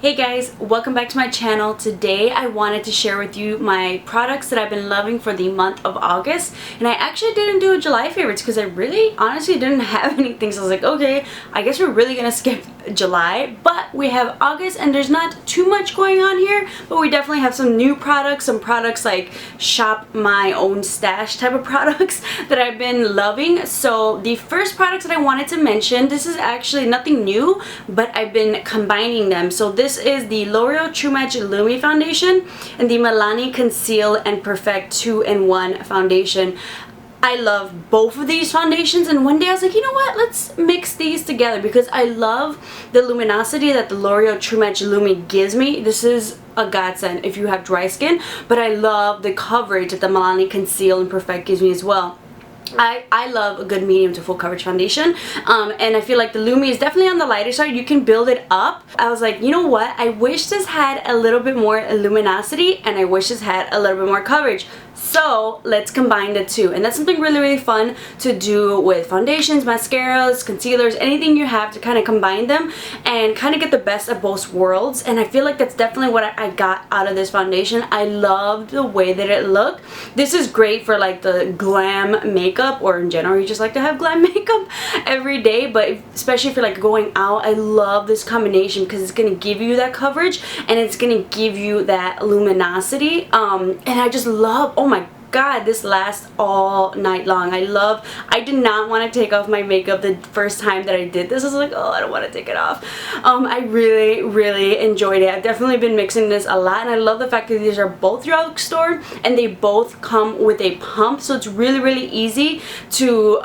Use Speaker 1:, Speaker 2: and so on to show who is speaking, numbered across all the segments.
Speaker 1: Hey guys, welcome back to my channel. Today I wanted to share with you my products that I've been loving for the month of August. And I actually didn't do a July favorites because I really honestly didn't have anything. So I was like, okay, I guess we're really gonna skip July. But we have August and there's not too much going on here. But we definitely have some new products, some products like shop my own stash type of products that I've been loving. So the first products that I wanted to mention, this is actually nothing new, but I've been combining them. So this is the L'Oreal True Match Lumi foundation and the Milani Conceal and Perfect 2-in-1 foundation. I love both of these foundations, and one day I was like, you know what, let's mix these together because I love the luminosity that the L'Oreal True Match Lumi gives me. This is a godsend if you have dry skin, but I love the coverage that the Milani Conceal and Perfect gives me as well. I love a good medium to full coverage foundation, and I feel like the Lumi is definitely on the lighter side. You can build it up. I was like, you know what, I wish this had a little bit more luminosity and I wish this had a little bit more coverage. So let's combine the two, and that's something really fun to do with foundations, mascaras, concealers, anything you have to kind of combine them and kind of get the best of both worlds. And I feel like that's definitely what I got out of this foundation. I love the way that it looked. This is great for like the glam makeup, or in general you just like to have glam makeup every day, but especially if you're like going out, I love this combination because it's going to give you that coverage and it's going to give you that luminosity, and I just love, oh my God, this lasts all night long. I did not want to take off my makeup the first time that I did this. I was like, oh, I don't want to take it off. I really enjoyed it. I've definitely been mixing this a lot, and I love the fact that these are both drugstore and they both come with a pump, so it's really easy to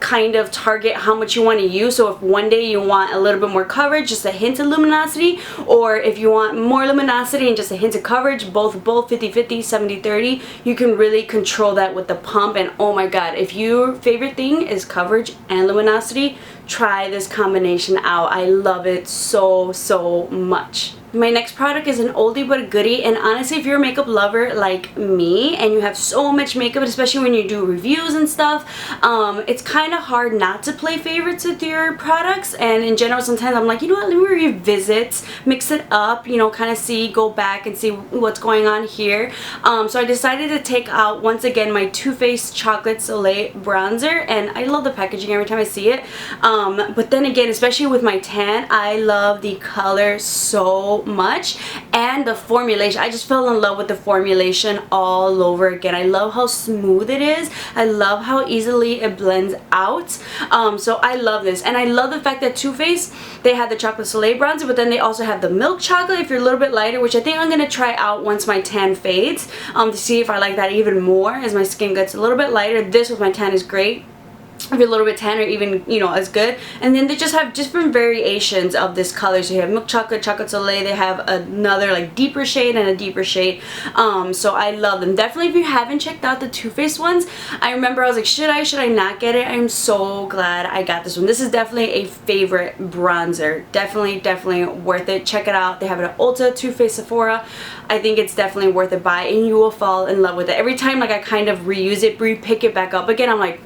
Speaker 1: kind of target how much you want to use. So if one day you want a little bit more coverage, just a hint of luminosity, or if you want more luminosity and just a hint of coverage, both 50-50, 70-30, you can really control that with the pump. And oh my God, if your favorite thing is coverage and luminosity, try this combination out. I love it so much. My next product is an oldie but a goodie, and honestly, if you're a makeup lover like me and you have so much makeup, especially when you do reviews and stuff, it's kind of hard not to play favorites with your products. And in general, sometimes I'm like, you know what, let me revisit, mix it up, you know, kind of go back and see what's going on here. So I decided to take out once again my Too Faced Chocolate Soleil bronzer, and I love the packaging every time I see it. But then again, especially with my tan, I love the color so much, and the formulation. I just fell in love with the formulation all over again. I love how smooth it is. I love how easily it blends out. So I love this, and I love the fact that Too Faced, they have the Chocolate Soleil bronzer, but then they also have the milk chocolate if you're a little bit lighter, which I think I'm gonna try out once my tan fades, to see if I like that even more as my skin gets a little bit lighter. This with my tan is great if you're a little bit tan, or even, you know, as good. And then they just have different variations of this color. So you have milk chocolate, chocolate soleil, they have another like deeper shade and a deeper shade. So I love them. Definitely, if you haven't checked out the Too Faced ones, I remember I was like, should I not get it? I'm so glad I got this one. This is definitely a favorite bronzer. Definitely worth it. Check it out. They have it at Ulta, Too Faced, Sephora. I think it's definitely worth a buy, and you will fall in love with it. Every time like I kind of reuse it, pick it back up again, I'm like,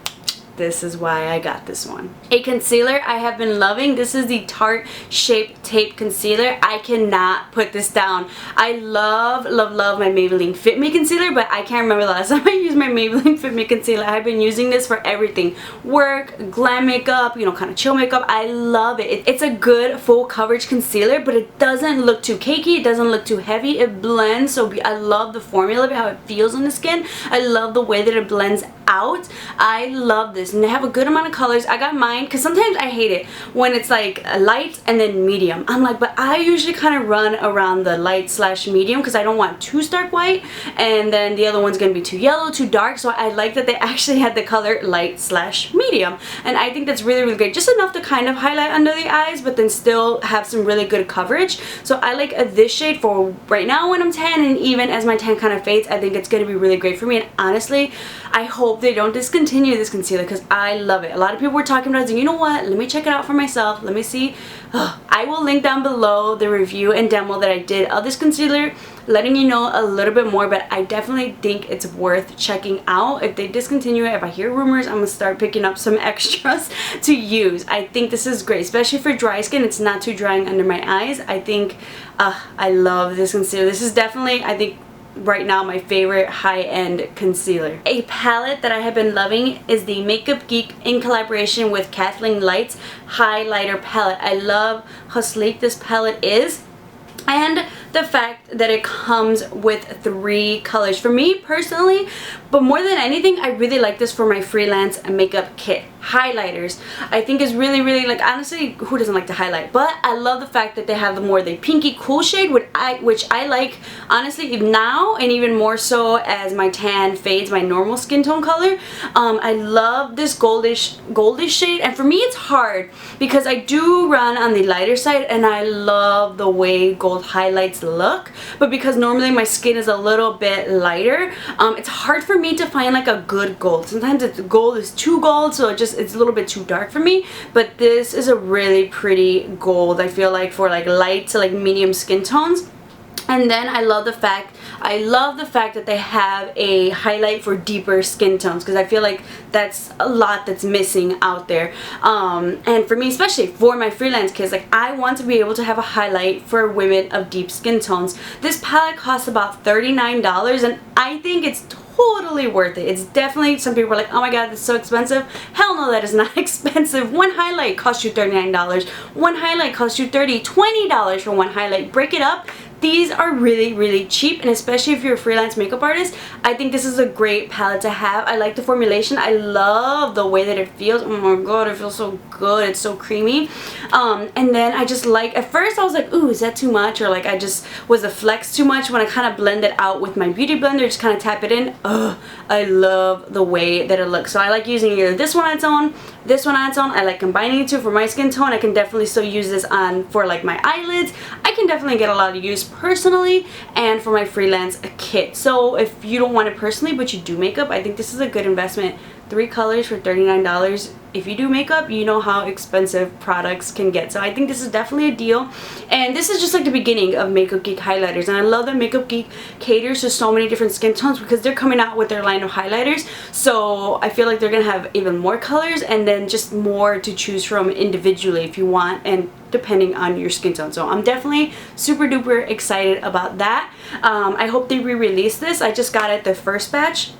Speaker 1: this is why I got this one. A concealer I have been loving. This is the Tarte Shape Tape Concealer. I cannot put this down. I love my Maybelline Fit Me Concealer, but I can't remember the last time I used my Maybelline Fit Me Concealer. I've been using this for everything. Work, glam makeup, you know, kind of chill makeup. I love it. It's a good full coverage concealer, but it doesn't look too cakey. It doesn't look too heavy. It blends, so I love the formula, how it feels on the skin. I love the way that it blends out. I love this, and they have a good amount of colors. I got mine because sometimes I hate it when it's like a light and then medium. I'm like, but I usually kind of run around the light / medium because I don't want too stark white, and then the other one's gonna be too yellow, too dark. So I like that they actually had the color light / medium, and I think that's really great. Just enough to kind of highlight under the eyes, but then still have some really good coverage. So I like this shade for right now when I'm tan, and even as my tan kind of fades, I think it's gonna be really great for me. And honestly, I hope hope they don't discontinue this concealer because I love it. A lot of people were talking about it, and you know what, let me check it out for myself. Let me see. I will link down below the review and demo that I did of this concealer, letting you know a little bit more, but I definitely think it's worth checking out. If they discontinue it, if I hear rumors, I'm gonna start picking up some extras to use. I think this is great, especially for dry skin. It's not too drying under my eyes. I think I love this concealer. This is definitely, I think, right now my favorite high-end concealer. A palette that I have been loving is the Makeup Geek in collaboration with Kathleen Light's highlighter palette. I love how sleek this palette is, and the fact that it comes with 3 colors. For me personally, but more than anything, I really like this for my freelance makeup kit. Highlighters, I think is really, really, like, honestly, who doesn't like to highlight? But I love the fact that they have the pinky cool shade, which I like, honestly, even now, and even more so as my tan fades my normal skin tone color. I love this goldish shade, and for me it's hard because I do run on the lighter side, and I love the way gold highlights look, but because normally my skin is a little bit lighter, it's hard for me to find like a good gold. Sometimes the gold is too gold, so it's a little bit too dark for me, but this is a really pretty gold, I feel like, for like light to like medium skin tones. And then I love the fact that they have a highlight for deeper skin tones, because I feel like that's a lot that's missing out there. And for me, especially for my freelance kits, like, I want to be able to have a highlight for women of deep skin tones. This palette costs about $39, and I think it's totally worth it. It's definitely, some people are like, oh my god, that's so expensive. Hell no, that is not expensive. One highlight costs you $39. One highlight costs you $30, $20 for one highlight. Break it up. These are really, really cheap, and especially if you're a freelance makeup artist, I think this is a great palette to have. I like the formulation. I love the way that it feels. Oh my god, it feels so good. It's so creamy. And then I just like, at first I was like, ooh, is that too much? Or like, was the flex too much? When I kind of blend it out with my beauty blender, just kind of tap it in. Ugh, I love the way that it looks. So I like using either this one on its own, this one on its own. I like combining the two for my skin tone. I can definitely still use this on for like my eyelids. I can definitely get a lot of use personally and for my freelance kit. So if you don't want it personally but you do makeup, I think this is a good investment. 3 colors for $39. If you do makeup, you know how expensive products can get. So I think this is definitely a deal. And this is just like the beginning of Makeup Geek highlighters. And I love that Makeup Geek caters to so many different skin tones because they're coming out with their line of highlighters. So I feel like they're going to have even more colors and then just more to choose from individually if you want, and depending on your skin tone. So I'm definitely super duper excited about that. I hope they re-release this. I just got it the first batch,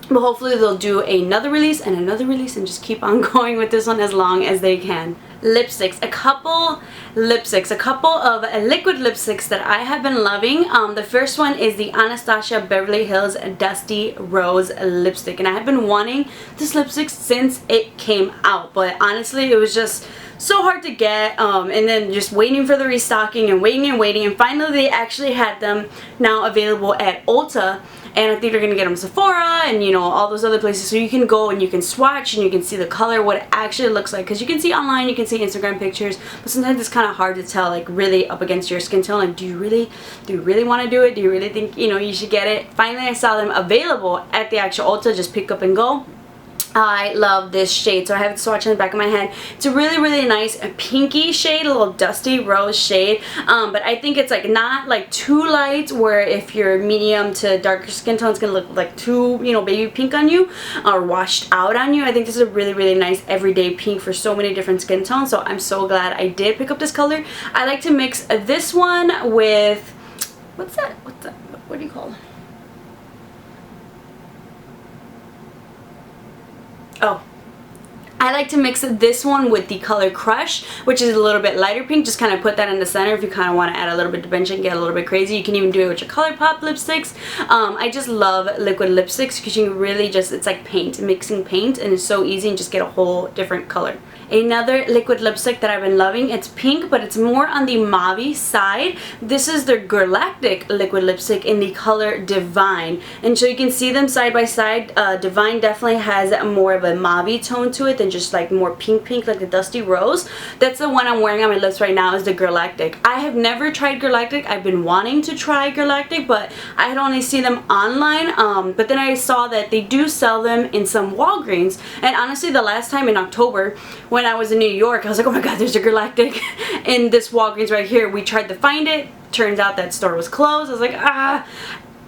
Speaker 1: but hopefully they'll do another release and another release and just keep on going with this one as long as they can. Lipsticks, a couple of liquid lipsticks that I have been loving. The first one is the Anastasia Beverly Hills Dusty Rose lipstick, and I have been wanting this lipstick since it came out, but honestly it was just so hard to get, and then just waiting for the restocking and waiting, and finally they actually had them now available at Ulta. And I think they're going to get them Sephora and, you know, all those other places. So you can go and you can swatch and you can see the color, what it actually looks like. Because you can see online, you can see Instagram pictures. But sometimes it's kind of hard to tell, like, really up against your skin tone. Like, do you really want to do it? Do you really think, you know, you should get it? Finally, I saw them available at the actual Ulta. Just pick up and go. I love this shade, so I have it swatched in the back of my head. It's a really, really nice pinky shade, a little dusty rose shade, but I think it's like not like too light where if you're medium to darker skin tone, it's gonna look like too, you know, baby pink on you or washed out on you. I think this is a really, really nice everyday pink for so many different skin tones, so I'm so glad I did pick up this color. I like to mix this one with, what's that, what do you call it? Oh, I like to mix this one with the color Crush, which is a little bit lighter pink. Just kind of put that in the center if you kind of want to add a little bit of dimension, get a little bit crazy. You can even do it with your ColourPop lipsticks. I just love liquid lipsticks because you can really just, it's like paint, mixing paint, and it's so easy and just get a whole different color. Another liquid lipstick that I've been loving, it's pink, but it's more on the mauve side. This is their Girlacktik liquid lipstick in the color Divine. And so you can see them side by side. Divine definitely has more of a mauve tone to it than and just like more pink like the Dusty Rose. That's the one I'm wearing on my lips right now, is the Girlacktik. I have never tried Girlacktik. I've been wanting to try Girlacktik, but I had only seen them online. But then I saw that they do sell them in some Walgreens, and honestly the last time in October when I was in New York, I was like, oh my god, there's a Girlacktik in this Walgreens right here. We tried to find it. Turns out that store was closed. I was like, ah.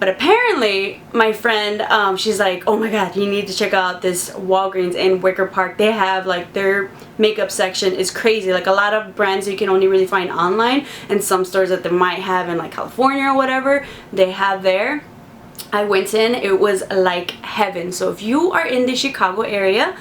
Speaker 1: But apparently, my friend, she's like, oh my god, you need to check out this Walgreens in Wicker Park. They have, like, their makeup section is crazy. Like, a lot of brands you can only really find online, and some stores that they might have in, like, California or whatever, they have there. I went in, it was like heaven. So if you are in the Chicago area,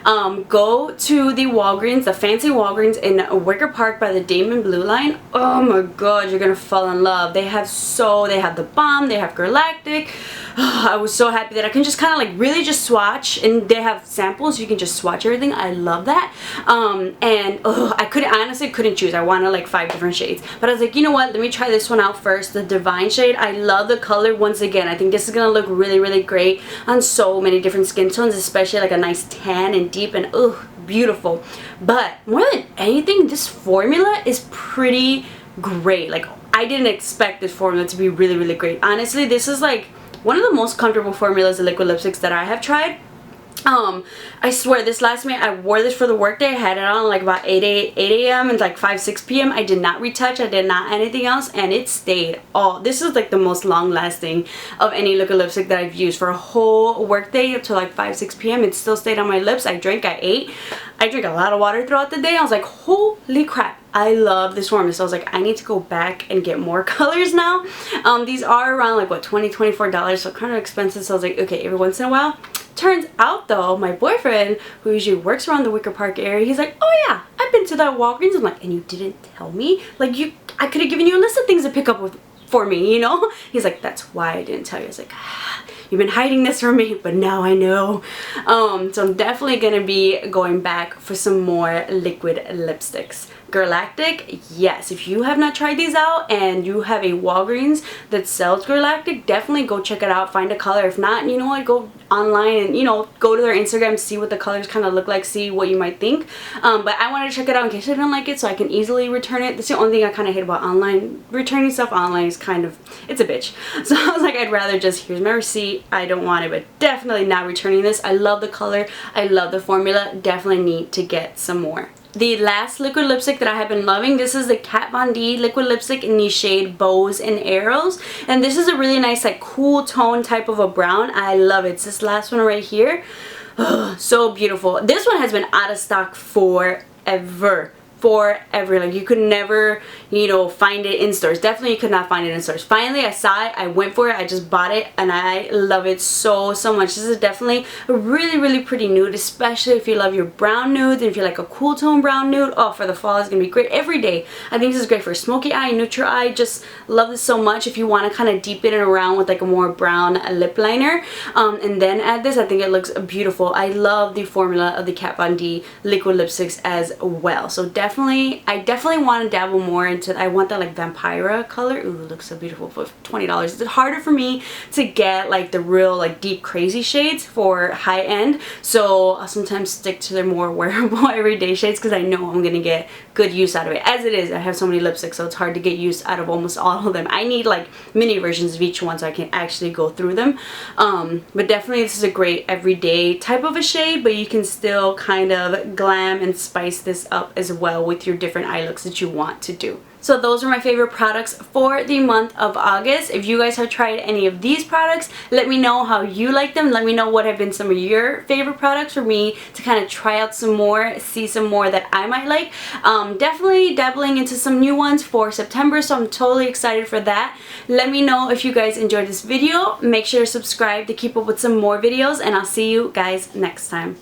Speaker 1: go to the Walgreens, the fancy Walgreens in Wicker Park by the Damon Blue Line. Oh my god, you're gonna fall in love. They have the Balm, they have Girlacktik. I was so happy that I can just kind of like really just swatch, and they have samples, you can just swatch everything. I love that. And I honestly couldn't choose. I wanted like 5 different shades, but I was like, you know what, let me try this one out first, the Divine shade. I love the color. Once again, I think this is gonna look really great on so many different skin tones, especially like a nice tan and deep, and beautiful. But more than anything, this formula is pretty great. Like, I didn't expect this formula to be really great. Honestly, this is like one of the most comfortable formulas of liquid lipsticks that I have tried. I swear, this last night I wore this for the work day. I had it on like about 8 a.m. and like 6 p.m. I did not retouch. I did not anything else, and it stayed all. This is like the most long lasting of any liquid lipstick that I've used for a whole work day up to like 6 p.m. It still stayed on my lips. I drank, I ate. I drink a lot of water throughout the day. I was like, holy crap. I love this formula. So I was like, I need to go back and get more colors now. These are around like what, $20, $24, so kind of expensive. So I was like, okay, every once in a while. Turns out though, my boyfriend, who usually works around the Wicker Park area, he's like, oh yeah, I've been to that Walgreens. I'm like, and you didn't tell me? Like, I could have given you a list of things to pick up for me, you know? He's like, that's why I didn't tell you. I was like, you've been hiding this from me, but now I know. So I'm definitely gonna be going back for some more liquid lipsticks. Girlacktik, yes, if you have not tried these out and you have a Walgreens that sells Girlacktik, definitely go check it out, find a color. If not, you know what, go online and, you know, go to their Instagram, see what the colors kind of look like, see what you might think. But I wanted to check it out in case I didn't like it, so I can easily return it. That's the only thing I kind of hate about online. Returning stuff online is kind of, it's a bitch. So I was like, I'd rather just, here's my receipt, I don't want it, but definitely not returning this. I love the color, I love the formula, definitely need to get some more. The last liquid lipstick that I have been loving, this is the Kat Von D liquid lipstick in the shade Bows and Arrows. And this is a really nice, like, cool tone type of a brown. I love it. It's this last one right here. So beautiful. This one has been out of stock forever. Like, you could never, you know, find it in stores. Definitely you could not find it in stores. Finally, I saw it, I went for it, I just bought it, and I love it so much. This is definitely a really pretty nude, especially if you love your brown nudes, and if you like a cool tone brown nude. Oh, for the fall, it's gonna be great every day. I think this is great for smoky eye, neutral eye. Just love this so much. If you want to kind of deepen it around with like a more brown lip liner, and then add this, I think it looks beautiful. I love the formula of the Kat Von D liquid lipsticks as well. So I definitely want to dabble more into, I want that like Vampira color. Ooh, it looks so beautiful for $20. It's harder for me to get like the real like deep crazy shades for high end, so I'll sometimes stick to the more wearable everyday shades because I know I'm gonna get good use out of it. As it is, I have so many lipsticks, so it's hard to get use out of almost all of them. I need like mini versions of each one so I can actually go through them. But definitely this is a great everyday type of a shade, but you can still kind of glam and spice this up as well with your different eye looks that you want to do. So those are my favorite products for the month of August. If you guys have tried any of these products, let me know how you like them. Let me know what have been some of your favorite products for me to kind of try out some more, see some more that I might like. Definitely dabbling into some new ones for September, so I'm totally excited for that. Let me know if you guys enjoyed this video. Make sure to subscribe to keep up with some more videos, and I'll see you guys next time.